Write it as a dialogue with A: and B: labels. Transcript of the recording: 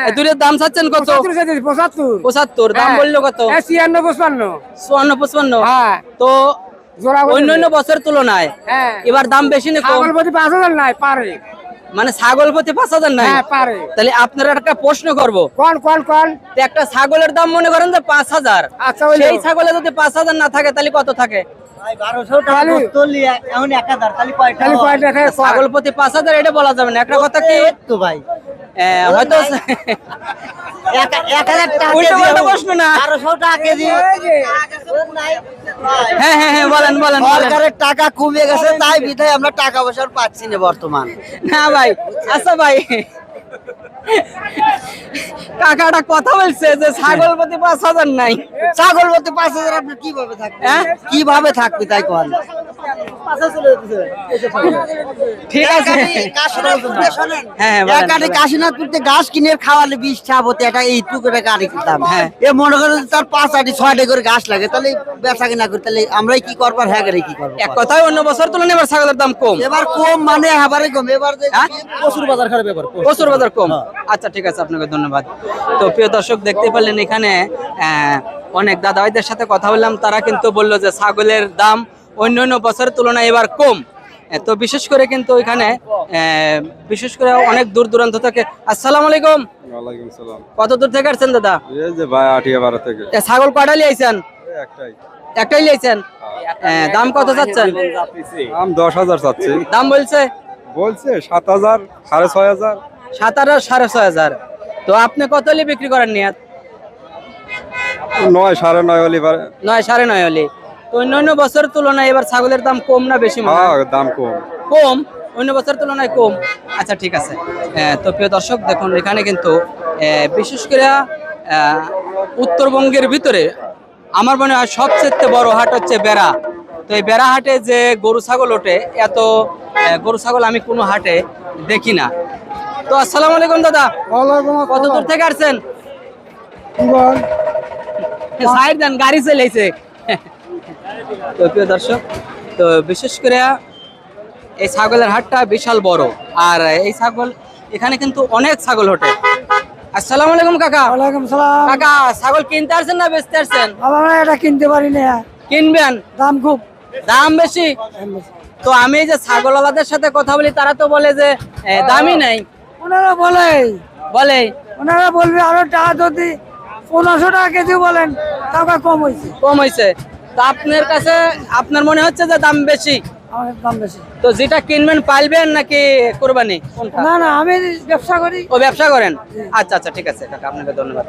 A: এই দুটোর দাম চাচ্ছেন কত? 75 দাম বললো কত? 54 55
B: হ্যাঁ
A: তো অন্যান্য বছর তুলনায় এবার দাম বেশি না কম?
B: 5,000 নাই পারে।
A: মানে ছাগল প্রতি 5,000 নাই?
B: হ্যাঁ পারে।
A: তাহলে আপনারা একটা প্রশ্ন করব,
B: কোন
A: একটা ছাগলের দাম মনে করেন যে 5,000,
B: আচ্ছা
A: সেই ছাগলে যদি 5,000 না থাকে তাহলে কত থাকে? ছাগল প্রতি 5,000 এটা বলা যাবে না। একটা কথা কি
C: তো ভাই
A: হয়তো উল্টো প্রশ্ন না।
C: 1200 টাকা কেজি।
A: হ্যাঁ হ্যাঁ হ্যাঁ বলেন বলেন বলেন।
C: সরকারের টাকা কমে গেছে তাই বিধায় আমরা টাকা পয়সা পাচ্ছি না বর্তমান।
A: না ভাই, আচ্ছা ভাই কাকাটা কথা বলছে যে ছাগল প্রতি 5,000 নাই।
C: ছাগল বলতে 5,000 আপনি কিভাবে থাকবেন?
A: হ্যাঁ?
C: কিভাবে থাকবে তাই কোন?
A: ঠিক আছে হ্যাঁ হ্যাঁ বলেন, বলেন।
C: কাশীনাথপুরতে ঘাস কিনে খাওয়ালে 20 টাকা হতে একটা এইটুকু করে গাড়ি কিনতাম।
A: হ্যাঁ।
C: এ মনে করেন তার 5 আটি 6 আটি করে ঘাস লাগে, তাহলে বেচা কিনা করি, তাহলে আমরাই কি করবো আর হ্যাঁ করে কি করবো?
A: এক কথায় অন্য বছর তুলনায় এবার ছাগলের দাম কম।
C: এবার কম মানে এবারে কম। এবার যে
A: হ্যাঁ?
C: প্রচুর বাজার খারাপ এবার।
A: প্রচুর বাজার কম। আচ্ছা ঠিক আছে, আপনাকে ধন্যবাদ। তো প্রিয় দর্শক দেখতে পারলেন এখানে অনেক দাদা ভাইদের সাথে কথা বললাম, তারা কিন্তু বললো যে ছাগলের দাম অন্যান্য বছরের তুলনায় এবার কম। তো বিশেষ করে কিন্তু এখানে বিশেষ করে অনেক দূর দূরান্ত থেকে। আসসালামু আলাইকুম।
D: ওয়ালাইকুম সালাম।
A: কত দূর থেকে আসছেন দাদা?
D: এই যে ভাই আটিয়াপাড়া থেকে।
A: ছাগল কয়টা লিয়েছেন?
D: একটাই।
A: একটাই লিয়েছেন? দাম কত চাচ্ছেন?
D: দাম 10,000 চাচ্ছি।
A: দাম বলছে
D: 7,000 6,500।
A: 7,000 6,500। তো আপনি কত হলে বিক্রি করেন নিয়াত?
D: 9 9.5 হলে পারে।
A: 9 9.5 হলে। তো অন্যান্য বছরের তুলনায় এবার ছাগলের দাম কম না বেশি?
D: হ্যাঁ দাম কম।
A: কম, অন্য বছরের তুলনায় কম। আচ্ছা ঠিক আছে। তো প্রিয় দর্শক দেখুন এখানে কিন্তু বিশেষ করে উত্তরবঙ্গের ভিতরে আমার মনে হয় সবচেয়ে বড় হাট হচ্ছে বেড়া। তো এই বেড়া হাটে যে গরু ছাগল ওঠে, এত গরু ছাগল আমি কোনো হাটে দেখি না। তো আসসালামু আলাইকুম দাদা। কত দূর থেকে আসছেন? সাইড দেন, গাড়ি চলেছে। তো প্রিয় দর্শক, তো বিশেষ করে এই ছাগলের হাটটা বিশাল বড়, আর এই ছাগল এখানে কিন্তু অনেক ছাগল ওঠে। আসসালামু আলাইকুম কাকা।
B: ওয়ালাইকুম সালাম।
A: কাকা ছাগল কিনতে আসছেন না বেচতে আসছেন?
B: আমরা এটা কিনতে পারি না,
A: কিনবেন?
B: দাম খুব
A: দাম বেশি। তো আমি যে ছাগলওয়ালাদের সাথে কথা বলি, তারা তো বলে যে দামই নাই।
B: ওনারা
A: বলে
B: ওনারা বলবে আরো টাকা যদি 1500 টাকা কেজি বলেন টাকা কম হয়েছে।
A: কম হয়েছে। তো আপনার কাছে আপনার মনে হচ্ছে যে দাম বেশি?
B: আমাদের দাম বেশি।
A: তো যেটা কিনবেন পালবেন নাকি কোরবানি? কোনটা?
B: না আমি ব্যবসা করি।
A: ও ব্যবসা করেন? আচ্ছা আচ্ছা ঠিক আছে কাকা, আপনাকে ধন্যবাদ।